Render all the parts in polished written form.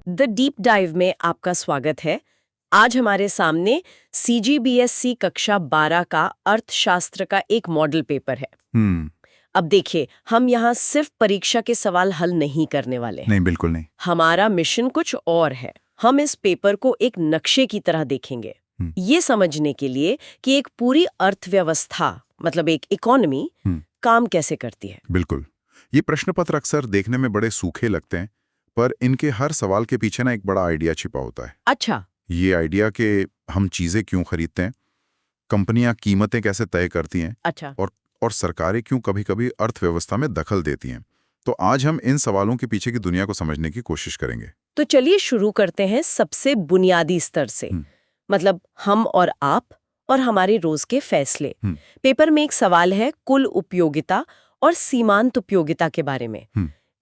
The deep dive में आपका स्वागत है। आज हमारे सामने सीजीबीएसई कक्षा 12 का अर्थशास्त्र का एक मॉडल पेपर है। हम्म। अब देखिए, हम यहाँ सिर्फ परीक्षा के सवाल हल नहीं करने वाले हैं। नहीं, बिल्कुल नहीं। हमारा मिशन कुछ और है। हम इस पेपर को एक नक्शे की तरह देखेंगे, ये समझने के लिए कि एक पूरी अर्थव्यवस्था मतलब एक इकोनॉमी काम कैसे करती है। बिल्कुल। ये प्रश्न पत्र अक्सर देखने में बड़े सूखे लगते हैं, पर इनके हर सवाल के पीछे ना एक बड़ा आइडिया छिपा होता है। अच्छा। ये आइडिया कि हम चीजें क्यों खरीदते हैं, कंपनियां कीमतें कैसे तय करती हैं, अच्छा। और सरकारें क्यों कभी-कभी अर्थव्यवस्था में दखल देती हैं। तो आज हम इन सवालों के पीछे की दुनिया को समझने की कोशिश करेंगे। तो चलिए शुरू करते हैं सबसे बुनियादी स्तर से, मतलब हम और आप और हमारे रोज के फैसले। पेपर में एक सवाल है कुल उपयोगिता और सीमांत उपयोगिता के बारे में।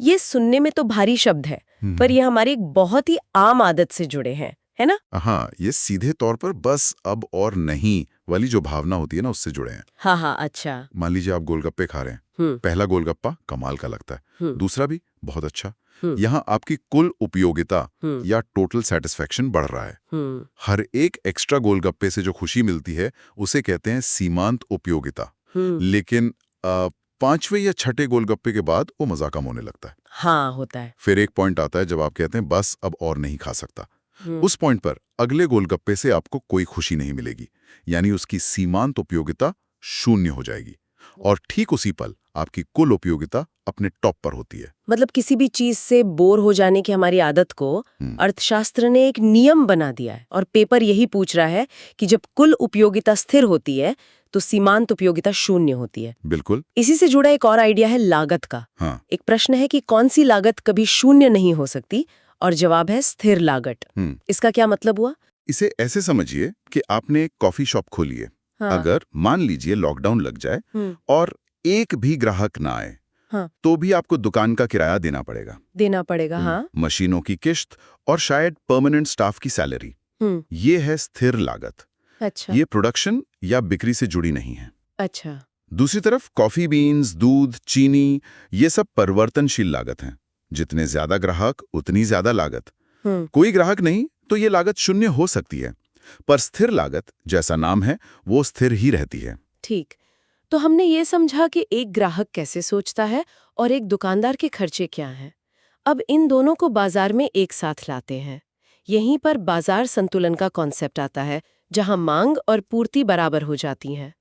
ये सुनने में तो भारी शब्द है, पर ये हमारी एक बहुत ही आम आदत से जुड़े हैं, है ना? हाँ, ये सीधे तौर पर बस अब और नहीं वाली जो भावना होती है ना, उससे जुड़े हैं। हाँ, अच्छा। मान लीजिए आप गोलगप्पे खा रहे हैं। पहला गोलगप्पा कमाल का लगता है, दूसरा भी बहुत अच्छा। यहाँ आपकी कुल उपयोगिता या टोटल सेटिस्फेक्शन बढ़ रहा है। हर एक एक्स्ट्रा गोलगप्पे से जो खुशी मिलती है उसे कहते हैं सीमांत उपयोगिता। लेकिन पांचवे या छठे गोलगप्पे के बाद वो मजा कम होने लगता है। हाँ, होता है। फिर एक पॉइंट आता है जब आप कहते हैं बस अब और नहीं खा सकता। उस पॉइंट पर अगले गोलगप्पे से आपको कोई खुशी नहीं मिलेगी, यानी उसकी सीमांत उपयोगिता शून्य हो जाएगी। और ठीक उसी पल आपकी कुल उपयोगिता अपने टॉप पर होती है। मतलब किसी भी चीज से बोर हो जाने की हमारी आदत को अर्थशास्त्र ने एक नियम बना दिया है, और पेपर यही पूछ रहा है कि जब कुल उपयोगिता स्थिर होती है तो सीमांत उपयोगिता शून्य होती है। बिल्कुल। इसी से जुड़ा एक और आइडिया है लागत का। हाँ। एक प्रश्न है कि कौन सी लागत कभी शून्य नहीं हो सकती, और जवाब है स्थिर लागत। इसका क्या मतलब हुआ? इसे ऐसे समझिए कि आपने एक कॉफी शॉप खोली है। हाँ। अगर मान लीजिए लॉकडाउन लग जाए और एक भी ग्राहक ना आए, हाँ। तो भी आपको दुकान का किराया देना पड़ेगा। हाँ। मशीनों की किश्त और शायद परमानेंट स्टाफ की सैलरी। ये है स्थिर लागत। अच्छा। ये प्रोडक्शन या बिक्री से जुड़ी नहीं है। अच्छा। दूसरी तरफ कॉफी बीन्स, दूध, चीनी, ये सब परिवर्तनशील लागत हैं। जितने ज्यादा ग्राहक उतनी ज्यादा लागत। कोई ग्राहक नहीं तो ये लागत शून्य हो सकती है, पर स्थिर लागत जैसा नाम है वो स्थिर ही रहती है। ठीक। तो हमने ये समझा कि एक ग्राहक कैसे सोचता है और एक दुकानदार के खर्चे क्या हैं। अब इन दोनों को बाजार में एक साथ लाते हैं। यहीं पर बाजार संतुलन का कॉन्सेप्ट आता है, जहां मांग और पूर्ति बराबर हो जाती हैं।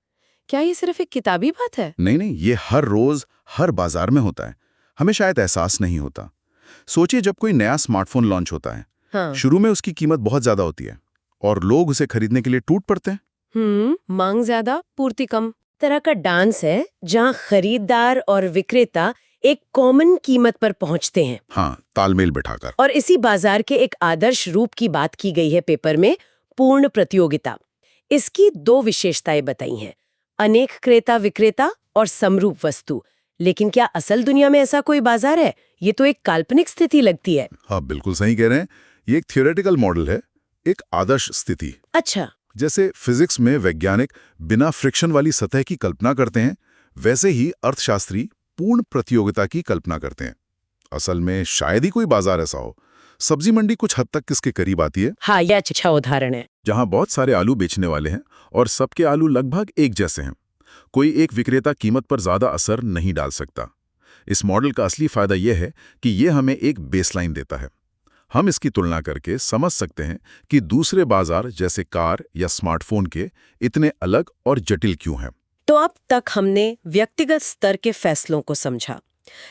क्या ये सिर्फ एक किताबी बात है? नहीं, ये हर रोज हर बाजार में होता है। हमें शायद एहसास नहीं होता। सोचिए, जब कोई नया स्मार्टफोन लॉन्च होता है, हाँ। शुरू में उसकी कीमत बहुत ज्यादा होती है और लोग उसे खरीदने के लिए टूट पड़ते हैं। मांग ज्यादा, पूर्ति कम तरह का डांस है, जहां खरीदार और विक्रेता एक कॉमन कीमत पर पहुंचते हैं। हाँ, तालमेल बिठाकर। और इसी बाजार के एक आदर्श रूप की बात की गई है पेपर में, पूर्ण प्रतियोगिता। इसकी दो विशेषताएं बताई हैं, अनेक क्रेता विक्रेता और समरूप वस्तु। लेकिन क्या असल दुनिया में ऐसा कोई बाजार है? ये तो एक काल्पनिक स्थिति लगती है। हाँ, बिल्कुल सही कह रहे हैं। ये एक थियोरेटिकल मॉडल है, एक आदर्श स्थिति। अच्छा। जैसे फिजिक्स में वैज्ञानिक बिना फ्रिक्शन वाली सतह की कल्पना करते हैं, वैसे ही अर्थशास्त्री पूर्ण प्रतियोगिता की कल्पना करते हैं। असल में शायद ही कोई बाजार ऐसा हो। सब्जी मंडी कुछ हद तक इसके करीब आती है। हाँ, यह अच्छा उदाहरण है। जहां बहुत सारे आलू बेचने वाले हैं और सबके आलू लगभग एक जैसे हैं। कोई एक विक्रेता कीमत पर ज्यादा असर नहीं डाल सकता। इस मॉडल का असली फायदा यह है कि यह हमें एक बेसलाइन देता है। हम इसकी तुलना करके समझ सकते हैं कि दूसरे बाजार जैसे कार या स्मार्टफोन के इतने अलग और जटिल क्यों हैं। तो अब तक हमने व्यक्तिगत स्तर के फैसलों को समझा,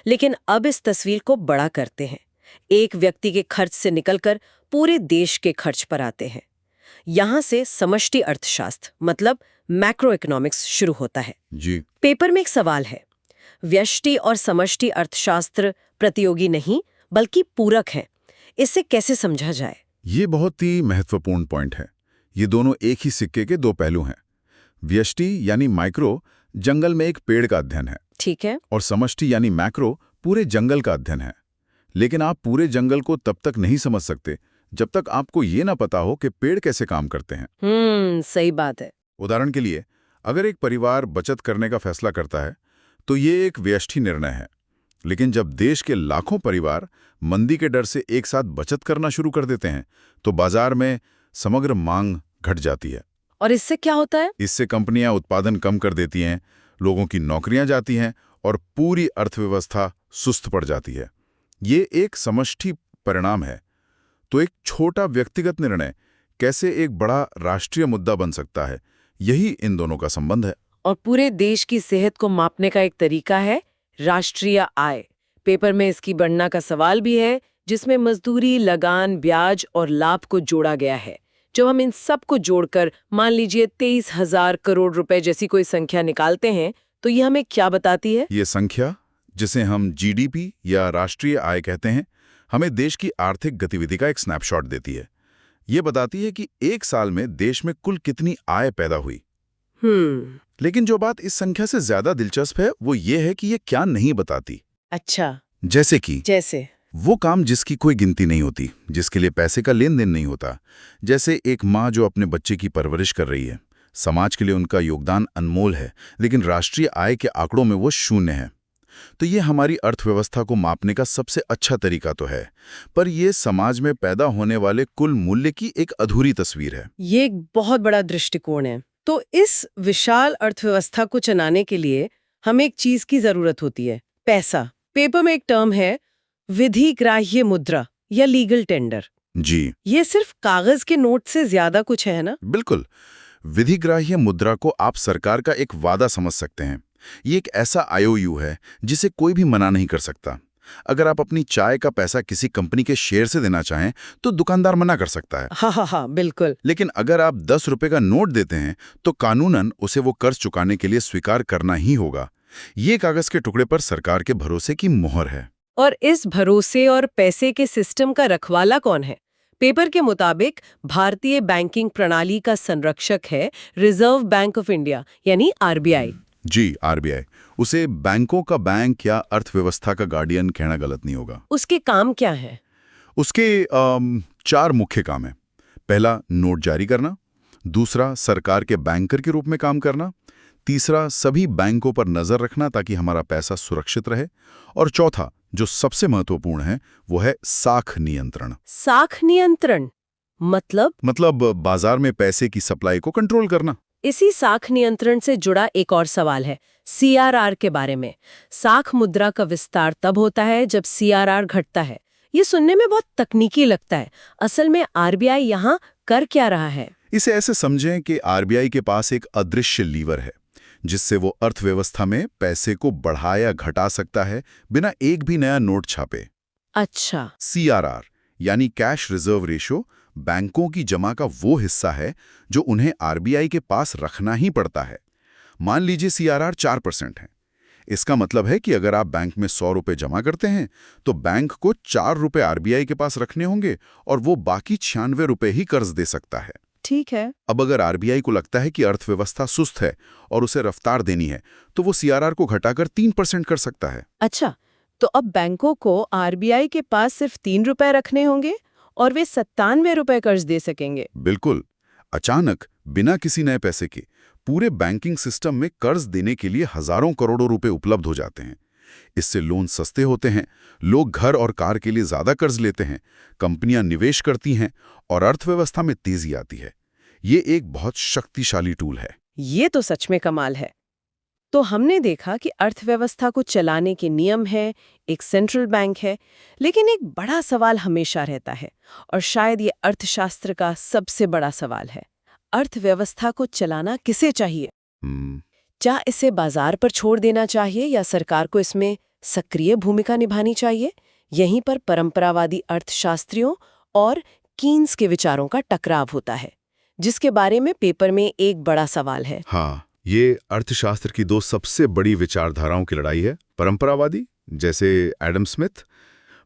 लेकिन अब इस तस्वीर को बड़ा करते हैं। एक व्यक्ति के खर्च से निकलकर पूरे देश के खर्च पर आते हैं। यहाँ से समष्टि अर्थशास्त्र मतलब मैक्रो इकोनॉमिक्स शुरू होता है। जी। पेपर में एक सवाल है, व्यष्टि और समष्टि अर्थशास्त्र प्रतियोगी नहीं बल्कि पूरक हैं। इसे कैसे समझा जाए? ये बहुत ही महत्वपूर्ण पॉइंट है। ये दोनों एक ही सिक्के के दो पहलू हैं। व्यष्टि यानी माइक्रो जंगल में एक पेड़ का अध्ययन है। ठीक है। और समष्टि यानी मैक्रो पूरे जंगल का अध्ययन है। लेकिन आप पूरे जंगल को तब तक नहीं समझ सकते जब तक आपको ये ना पता हो कि पेड़ कैसे काम करते हैं। सही बात है। उदाहरण के लिए, अगर एक परिवार बचत करने का फैसला करता है तो ये एक व्यष्टि निर्णय है। लेकिन जब देश के लाखों परिवार मंदी के डर से एक साथ बचत करना शुरू कर देते हैं तो बाजार में समग्र मांग घट जाती है। और इससे क्या होता है? इससे कंपनियां उत्पादन कम कर देती हैं, लोगों की नौकरियां जाती हैं और पूरी अर्थव्यवस्था सुस्त पड़ जाती है। ये एक समष्टि परिणाम है। तो एक छोटा व्यक्तिगत निर्णय कैसे एक बड़ा राष्ट्रीय मुद्दा बन सकता है, यही इन दोनों का संबंध है। और पूरे देश की सेहत को मापने का एक तरीका है राष्ट्रीय आय। पेपर में इसकी गणना का सवाल भी है, जिसमें मजदूरी, लगान, ब्याज और लाभ को जोड़ा गया है। जब हम इन सब को जोड़कर मान लीजिए 23,000 करोड़ रुपए जैसी कोई संख्या निकालते हैं तो ये हमें क्या बताती है? ये संख्या, जिसे हम जीडीपी या राष्ट्रीय आय कहते हैं, हमें देश की आर्थिक गतिविधि का एक स्नैपशॉट देती है। ये बताती है कि एक साल में देश में कुल कितनी आय पैदा हुई। लेकिन जो बात इस संख्या से ज्यादा दिलचस्प है वो ये है कि ये क्या नहीं बताती। अच्छा, जैसे वो काम जिसकी कोई गिनती नहीं होती, जिसके लिए पैसे का लेन देन नहीं होता। जैसे एक माँ जो अपने बच्चे की परवरिश कर रही है, समाज के लिए उनका योगदान अनमोल है, लेकिन राष्ट्रीय आय के आंकड़ों में वो शून्य है। तो ये हमारी अर्थव्यवस्था को मापने का सबसे अच्छा तरीका तो है, पर यह समाज में पैदा होने वाले कुल मूल्य की एक अधूरी तस्वीर है। ये एक बहुत बड़ा दृष्टिकोण है। तो इस विशाल अर्थव्यवस्था को चलाने के लिए हमें एक चीज की जरूरत होती है, पैसा। पेपर में एक टर्म है विधिग्राह्य मुद्रा या लीगल टेंडर। जी, ये सिर्फ कागज के नोट से ज्यादा कुछ है ना? बिल्कुल। विधिग्राह्य मुद्रा को आप सरकार का एक वादा समझ सकते हैं। ये एक ऐसा IOU है जिसे कोई भी मना नहीं कर सकता। अगर आप अपनी चाय का पैसा किसी कंपनी के शेयर से देना चाहें तो दुकानदार मना कर सकता है। हाँ, बिल्कुल। लेकिन अगर आप 10 रुपए का नोट देते हैं तो कानूनन उसे वो कर्ज चुकाने के लिए स्वीकार करना ही होगा। ये कागज के टुकड़े पर सरकार के भरोसे की मोहर है। और इस भरोसे और पैसे के सिस्टम का रखवाला कौन है? पेपर के मुताबिक भारतीय बैंकिंग प्रणाली का संरक्षक है रिजर्व बैंक ऑफ इंडिया यानी RBI। जी, RBI। उसे बैंकों का बैंक या अर्थव्यवस्था का गार्डियन कहना गलत नहीं होगा। उसके काम क्या है? उसके 4 मुख्य काम हैं। पहला, नोट जारी करना। दूसरा, सरकार के बैंकर के रूप में काम करना। तीसरा, सभी बैंकों पर नजर रखना ताकि हमारा पैसा सुरक्षित रहे। और चौथा, जो सबसे महत्वपूर्ण है, वो है साख नियंत्रण। साख नियंत्रण मतलब बाजार में पैसे की सप्लाई को कंट्रोल करना। इसी साख नियंत्रण से जुड़ा एक और सवाल है CRR के बारे में। साख मुद्रा का विस्तार तब होता है जब CRR घटता है। ये सुनने में बहुत तकनीकी लगता है। असल में RBI यहाँ कर क्या रहा है? इसे ऐसे समझें कि RBI के पास एक अदृश्य लीवर है जिससे वो अर्थव्यवस्था में पैसे को बढ़ा या घटा सकता है बिना एक भी नया नोट छापे। अच्छा। CRR यानी कैश रिजर्व रेशियो बैंकों की जमा का वो हिस्सा है जो उन्हें RBI के पास रखना ही पड़ता है। मान लीजिए CRR 4% है। इसका मतलब है कि अगर आप बैंक में 100 रुपए जमा करते हैं तो बैंक को 4 रुपए RBI के पास रखने होंगे और वो बाकी 96 रुपए ही कर्ज दे सकता है। ठीक है। अब अगर RBI को लगता है कि अर्थव्यवस्था सुस्त है और उसे रफ्तार देनी है तो वो CRR को घटाकर 3% कर सकता है। अच्छा, तो अब बैंकों को RBI के पास सिर्फ 3 रुपए रखने होंगे और वे 97 रुपए कर्ज दे सकेंगे। बिल्कुल। अचानक बिना किसी नए पैसे के पूरे बैंकिंग सिस्टम में कर्ज देने के लिए हजारों करोड़ों रुपए उपलब्ध हो जाते हैं। इससे लोन सस्ते होते हैं, लोग घर और कार के लिए ज्यादा कर्ज लेते हैं, कंपनियां निवेश करती हैं और अर्थव्यवस्था में तेजी आती है। ये एक बहुत शक्तिशाली टूल है। ये तो सच में कमाल है। तो हमने देखा कि अर्थव्यवस्था को चलाने के नियम है, एक सेंट्रल बैंक है, लेकिन एक बड़ा सवाल हमेशा रहता है और शायद ये अर्थशास्त्र का सबसे बड़ा सवाल है। अर्थव्यवस्था को चलाना किसे चाहिए? क्या इसे बाजार पर छोड़ देना चाहिए या सरकार को इसमें सक्रिय भूमिका निभानी चाहिए? यहीं पर परंपरावादी अर्थशास्त्रियों और कीन्स के विचारों का टकराव होता है, जिसके बारे में पेपर में एक बड़ा सवाल है। हाँ, ये अर्थशास्त्र की 2 सबसे बड़ी विचारधाराओं की लड़ाई है। परंपरावादी, जैसे एडम स्मिथ,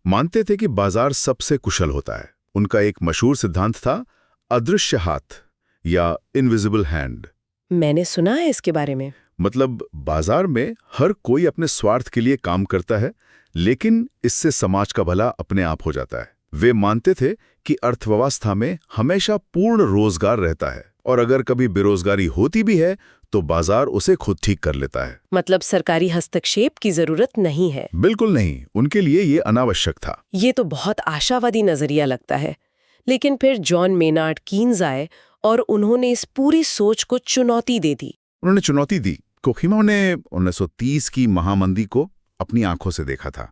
मानते थे कि बाजार सबसे कुशल होता है। उनका एक मशहूर सिद्धांत था अदृश्य हाथ या इनविजिबल हैंड। मैंने सुना है इसके बारे में। मतलब बाजार में हर कोई अपने स्वार्थ के लिए काम करता है, लेकिन इससे समाज का भला अपने आप हो जाता है। वे मानते थे कि अर्थव्यवस्था में हमेशा पूर्ण रोजगार रहता है और अगर कभी बेरोजगारी होती भी है तो बाजार उसे खुद ठीक कर लेता है। मतलब सरकारी हस्तक्षेप की जरूरत नहीं है। बिल्कुल नहीं, उनके लिए ये अनावश्यक था। ये तो बहुत आशावादी नजरिया लगता है। लेकिन फिर जॉन मेनार्ड कीन्स आए और उन्होंने इस पूरी सोच को चुनौती दे दी। उन्होंने चुनौती दी। कोहिमा ने 1930 की महामंदी को अपनी आंखों से देखा था।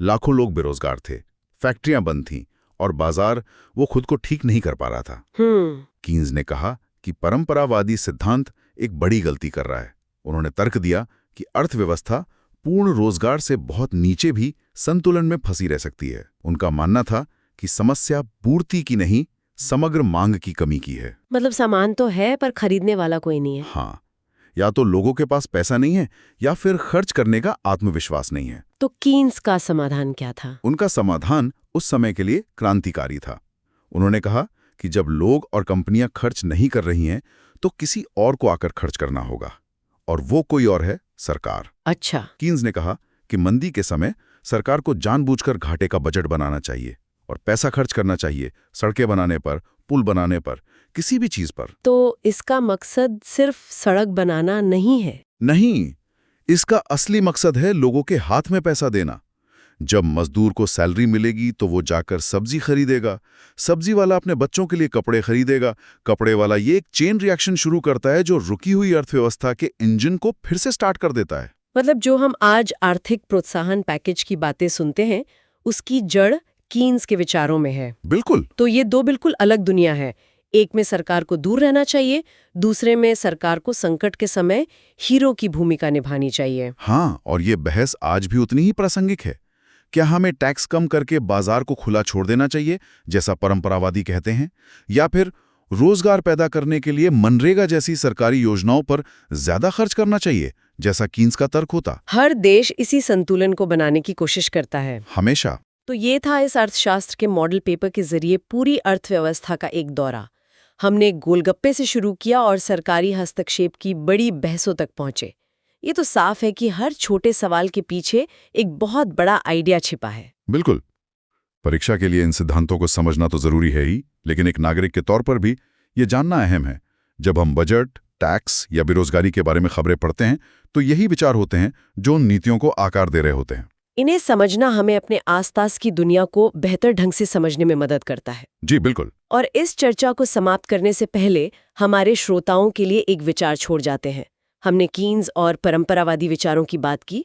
लाखों लोग बेरोजगार थे, फैक्ट्रियां बंद थीं और बाजार वो खुद को ठीक नहीं कर पा रहा था। कीन्स ने कहा कि परंपरावादी सिद्धांत एक बड़ी गलती कर रहा है। उन्होंने तर्क दिया कि अर्थव्यवस्था पूर्ण रोजगार से बहुत नीचे भी संतुलन में फंसी रह सकती है। उनका मानना था कि समस्या पूर्ति की नहीं, समग्र मांग की कमी की है। मतलब सामान तो है पर खरीदने वाला कोई नहीं है। हाँ, या तो लोगों के पास पैसा नहीं है या फिर खर्च करने का आत्मविश्वास नहीं है। तो कीन्स का समाधान क्या था? उनका समाधान उस समय के लिए क्रांतिकारी था। उन्होंने कहा कि जब लोग और कंपनियां खर्च नहीं कर रही हैं तो किसी और को आकर खर्च करना होगा, और वो कोई और है सरकार। अच्छा। कीन्स ने कहा कि मंदी के समय सरकार को जानबूझकर घाटे का बजट बनाना चाहिए और पैसा खर्च करना चाहिए सड़कें बनाने पर, पुल बनाने पर, किसी भी चीज पर। तो इसका मकसद सिर्फ सड़क बनाना नहीं है? नहीं, इसका असली मकसद है लोगों के हाथ में पैसा देना। जब मजदूर को सैलरी मिलेगी तो वो जाकर सब्जी खरीदेगा, सब्जी वाला अपने बच्चों के लिए कपड़े खरीदेगा, कपड़े वाला ये एक चेन रिएक्शन शुरू करता है जो रुकी हुई अर्थव्यवस्था के इंजन को फिर से स्टार्ट कर देता है। मतलब जो हम आज आर्थिक प्रोत्साहन पैकेज की बातें सुनते हैं, उसकी जड़ कीन्स के विचारों में है। बिल्कुल। तो ये दो बिल्कुल अलग दुनिया है। एक में सरकार को दूर रहना चाहिए, दूसरे में सरकार को संकट के समय हीरो की भूमिका निभानी चाहिए। हाँ, और ये बहस आज भी उतनी ही प्रासंगिक है। क्या हमें टैक्स कम करके बाजार को खुला छोड़ देना चाहिए, जैसा परंपरावादी कहते हैं, या फिर रोजगार पैदा करने के लिए मनरेगा जैसी सरकारी योजनाओं पर ज्यादा खर्च करना चाहिए, जैसा कीन्स का तर्क होता? हर देश इसी संतुलन को बनाने की कोशिश करता है, हमेशा। तो ये था इस अर्थशास्त्र के मॉडल पेपर के जरिए पूरी अर्थव्यवस्था का एक दौरा। हमने गोलगप्पे से शुरू किया और सरकारी हस्तक्षेप की बड़ी बहसों तक पहुंचे। ये तो साफ है कि हर छोटे सवाल के पीछे एक बहुत बड़ा आइडिया छिपा है। बिल्कुल। परीक्षा के लिए इन सिद्धांतों को समझना तो जरूरी है ही, लेकिन एक नागरिक के तौर पर भी ये जानना अहम है। जब हम बजट, टैक्स या बेरोजगारी के बारे में खबरें पढ़ते हैं तो यही विचार होते हैं जो उन नीतियों को आकार दे रहे होते हैं। इन्हें समझना हमें अपने आसपास की दुनिया को बेहतर ढंग से समझने में मदद करता है। जी बिल्कुल। और इस चर्चा को समाप्त करने से पहले हमारे श्रोताओं के लिए एक विचार छोड़ जाते हैं। हमने कीन्स और परंपरावादी विचारों की बात की।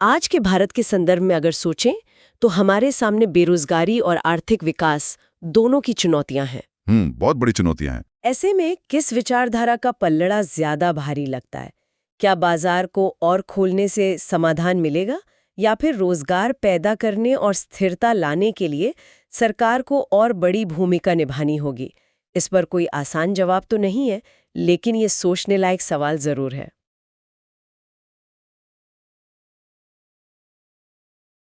आज के भारत के संदर्भ में अगर सोचें तो हमारे सामने बेरोजगारी और आर्थिक विकास दोनों की चुनौतियां हैं। बहुत बड़ी चुनौतियां हैं। ऐसे में किस विचारधारा का पल्लड़ा ज्यादा भारी लगता है? क्या बाजार को और खोलने से समाधान मिलेगा, या फिर रोजगार पैदा करने और स्थिरता लाने के लिए सरकार को और बड़ी भूमिका निभानी होगी? इस पर कोई आसान जवाब तो नहीं है, लेकिन ये सोचने लायक सवाल जरूर है।